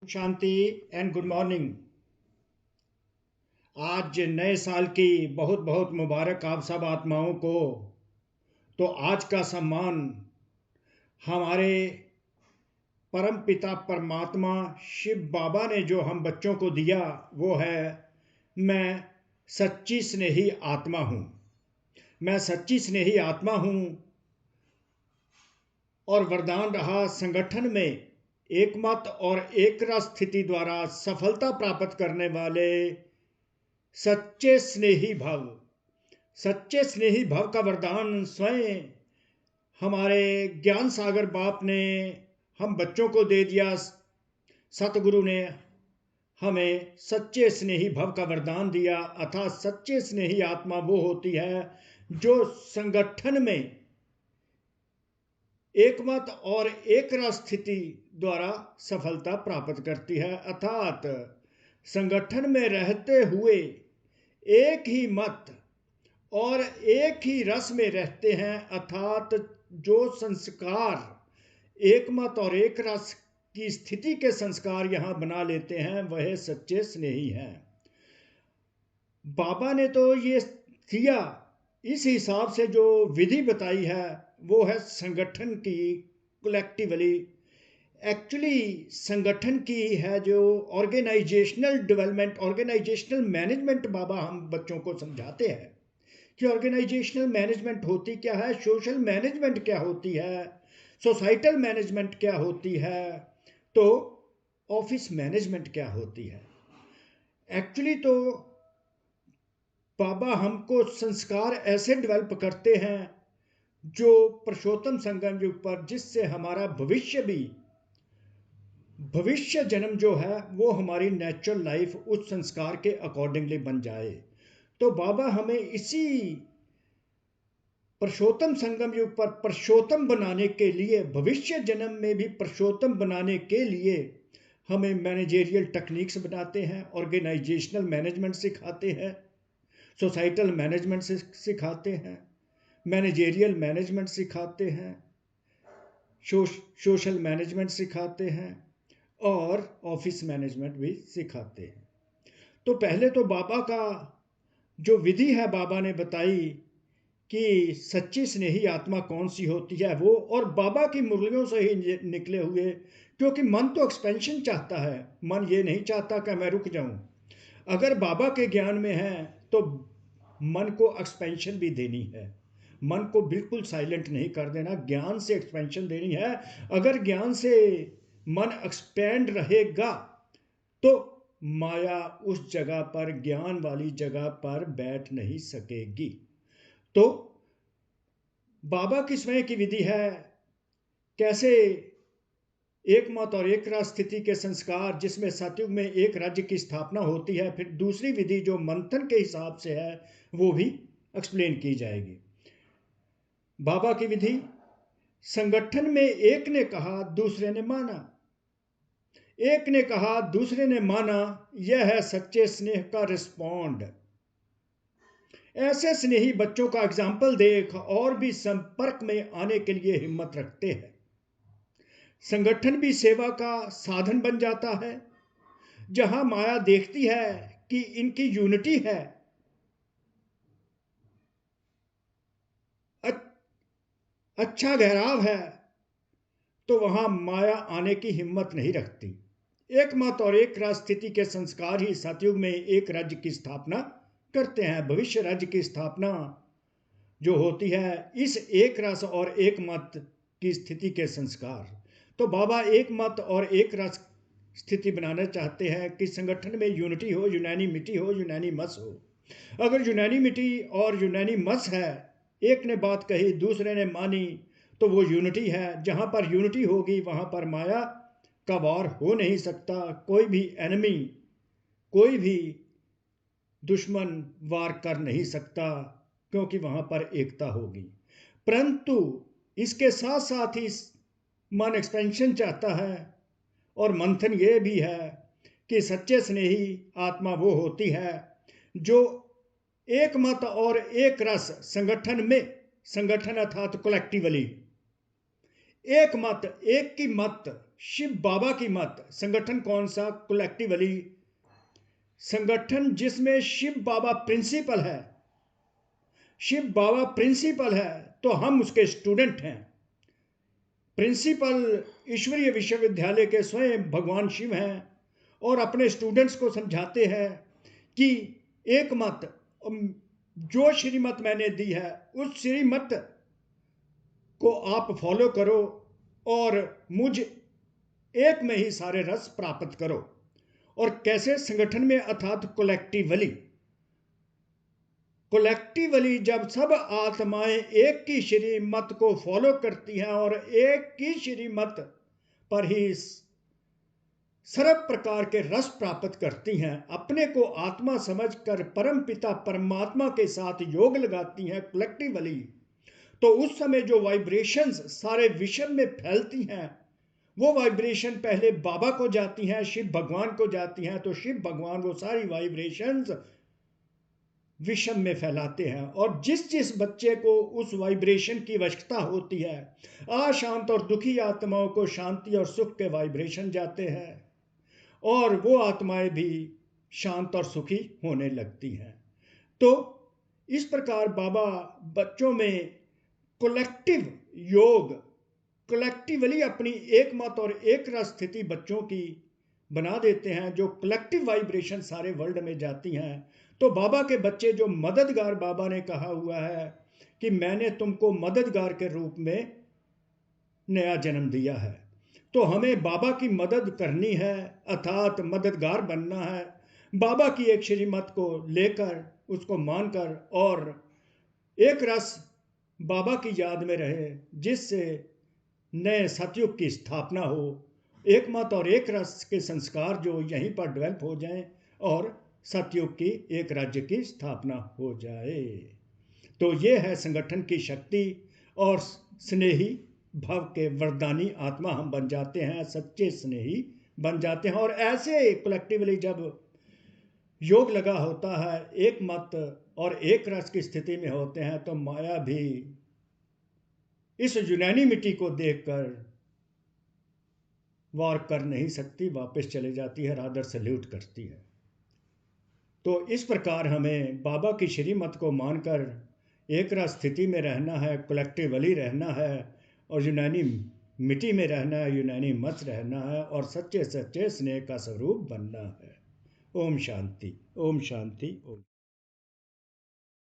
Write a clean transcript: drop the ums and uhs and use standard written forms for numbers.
Shanti and good morning. आज नए साल की बहुत बहुत मुबारक आप सब आत्माओं को। तो आज का सम्मान हमारे परम पिता परमात्मा शिव बाबा ने जो हम बच्चों को दिया वो है, मैं सच्ची स्नेही आत्मा हूँ। मैं सच्ची स्नेही आत्मा हूँ। और वरदान रहा संगठन में एकमत और एक रस स्थिति द्वारा सफलता प्राप्त करने वाले सच्चे स्नेही भव। सच्चे स्नेही भव का वरदान स्वयं हमारे ज्ञान सागर बाप ने हम बच्चों को दे दिया। सतगुरु ने हमें सच्चे स्नेही भव का वरदान दिया। अर्थात सच्चे स्नेही आत्मा वो होती है जो संगठन में एकमत और एक रस स्थिति द्वारा सफलता प्राप्त करती है। अर्थात संगठन में रहते हुए एक ही मत और एक ही रस में रहते हैं। अर्थात जो संस्कार एक मत और एक रस की स्थिति के संस्कार यहां बना लेते हैं वह सच्चे स्नेही हैं। बाबा ने तो ये किया, इस हिसाब से जो विधि बताई है वो है संगठन की कलेक्टिवली। एक्चुअली संगठन की है जो ऑर्गेनाइजेशनल डेवलपमेंट, ऑर्गेनाइजेशनल मैनेजमेंट बाबा हम बच्चों को समझाते हैं कि ऑर्गेनाइजेशनल मैनेजमेंट होती क्या है, सोशल मैनेजमेंट क्या होती है, सोसाइटल मैनेजमेंट क्या होती है, तो ऑफिस मैनेजमेंट क्या होती है। एक्चुअली तो बाबा हमको संस्कार ऐसे डेवलप करते हैं जो पुरुषोत्तम संगम युग पर, जिससे हमारा भविष्य जन्म जो है वो हमारी नेचुरल लाइफ उस संस्कार के अकॉर्डिंगली बन जाए। तो बाबा हमें इसी पुरुषोत्तम संगम युग पर पुरुषोत्तम बनाने के लिए, भविष्य जन्म में भी पुरुषोत्तम बनाने के लिए हमें मैनेजेरियल टेक्निक्स बनाते हैं, ऑर्गेनाइजेशनल मैनेजमेंट सिखाते हैं, सोसाइटल मैनेजमेंट सिखाते हैं, मैनेजेरियल मैनेजमेंट सिखाते हैं, सोशल मैनेजमेंट सिखाते हैं और ऑफिस मैनेजमेंट भी सिखाते हैं। तो पहले तो बाबा का जो विधि है बाबा ने बताई कि सच्ची स्नेही आत्मा कौन सी होती है वो, और बाबा की मुरलियों से ही निकले हुए, क्योंकि मन तो एक्सपेंशन चाहता है, मन ये नहीं चाहता कि मैं रुक जाऊं। अगर बाबा के ज्ञान में है तो मन को एक्सपेंशन भी देनी है, मन को बिल्कुल साइलेंट नहीं कर देना, ज्ञान से एक्सपेंशन देनी है। अगर ज्ञान से मन एक्सपेंड रहेगा तो माया उस जगह पर, ज्ञान वाली जगह पर बैठ नहीं सकेगी। तो बाबा की स्वयं की विधि है कैसे एक मत और एक राज स्थिति के संस्कार, जिसमें सतयुग में एक राज्य की स्थापना होती है। फिर दूसरी विधि जो मंथन के हिसाब से है वो भी एक्सप्लेन की जाएगी। बाबा की विधि, संगठन में एक ने कहा दूसरे ने माना, एक ने कहा दूसरे ने माना, यह है सच्चे स्नेह का रिस्पॉन्ड। ऐसे स्नेही बच्चों का एग्जाम्पल देख और भी संपर्क में आने के लिए हिम्मत रखते हैं। संगठन भी सेवा का साधन बन जाता है। जहां माया देखती है कि इनकी यूनिटी है, अच्छा गहराव है, तो वहां माया आने की हिम्मत नहीं रखती। एक मत और एक राज स्थिति के संस्कार ही सतयुग में एक राज्य की स्थापना करते हैं। भविष्य राज्य की स्थापना जो होती है इस एक रस और एक मत की स्थिति के संस्कार। तो बाबा एक मत और एक रस स्थिति बनाना चाहते हैं कि संगठन में यूनिटी हो, यूनानिमिटी हो, यूनानिमस हो। अगर यूनानिमिटी और यूनानिमस है, एक ने बात कही दूसरे ने मानी, तो वो यूनिटी है। जहां पर यूनिटी होगी वहां पर माया का वार हो नहीं सकता, कोई भी एनिमी, कोई भी दुश्मन वार कर नहीं सकता, क्योंकि वहां पर एकता होगी। परंतु इसके साथ साथ ही मन एक्सपेंशन चाहता है, और मंथन ये भी है कि सच्चे स्नेही आत्मा वो होती है जो एक मत और एक रस संगठन में, संगठन अर्थात कलेक्टिवली एक मत, एक की मत शिव बाबा की मत संगठन कौन सा? कलेक्टिवली संगठन जिसमें शिव बाबा प्रिंसिपल है। शिव बाबा प्रिंसिपल है तो हम उसके स्टूडेंट हैं। प्रिंसिपल ईश्वरीय विश्वविद्यालय के स्वयं भगवान शिव हैं और अपने स्टूडेंट्स को समझाते हैं कि एक मत, जो श्रीमत मैंने दी है उस श्रीमत को आप फॉलो करो और मुझ एक में ही सारे रस प्राप्त करो। और कैसे? संगठन में, अर्थात कोलेक्टिवली जब सब आत्माएं एक की श्रीमत को फॉलो करती हैं और एक की श्रीमत पर ही सर्व प्रकार के रस प्राप्त करती हैं, अपने को आत्मा समझकर परम पिता परमात्मा के साथ योग लगाती हैं कलेक्टिवली, तो उस समय जो वाइब्रेशंस सारे विश्व में फैलती हैं वो वाइब्रेशन पहले बाबा को जाती हैं, शिव भगवान को जाती हैं, तो शिव भगवान वो सारी वाइब्रेशंस विश्व में फैलाते हैं। और जिस जिस बच्चे को उस वाइब्रेशन की आवश्यकता होती है, अशांत और दुखी आत्माओं को शांति और सुख के वाइब्रेशन जाते हैं और वो आत्माएं भी शांत और सुखी होने लगती हैं। तो इस प्रकार बाबा बच्चों में कलेक्टिव योग, कलेक्टिवली अपनी एक मत और एक रस स्थिति बच्चों की बना देते हैं, जो कलेक्टिव वाइब्रेशन सारे वर्ल्ड में जाती हैं। तो बाबा के बच्चे जो मददगार, बाबा ने कहा हुआ है कि मैंने तुमको मददगार के रूप में नया जन्म दिया है, तो हमें बाबा की मदद करनी है, अर्थात मददगार बनना है। बाबा की एक श्रीमत को लेकर, उसको मानकर, और एक रस बाबा की याद में रहे, जिससे नए सतयुग की स्थापना हो। एक मत और एक रस के संस्कार जो यहीं पर डेवलप हो जाएं और सतयुग की एक राज्य की स्थापना हो जाए। तो ये है संगठन की शक्ति, और स्नेही भव के वरदानी आत्मा हम बन जाते हैं, सच्चे स्नेही बन जाते हैं। और ऐसे कलेक्टिवली जब योग लगा होता है, एक मत और एक रस की स्थिति में होते हैं, तो माया भी इस यूनानिमिटी को देखकर वार कर नहीं सकती, वापस चले जाती है, रादर सल्यूट करती है। तो इस प्रकार हमें बाबा की श्रीमत को मानकर एक रस स्थिति में रहना है, कलेक्टिवली रहना है, और यूनानी मिट्टी में रहना है, यूनानी मत रहना है, और सच्चे सच्चे स्नेह का स्वरूप बनना है। ओम शांति, ओम शांति, ओम।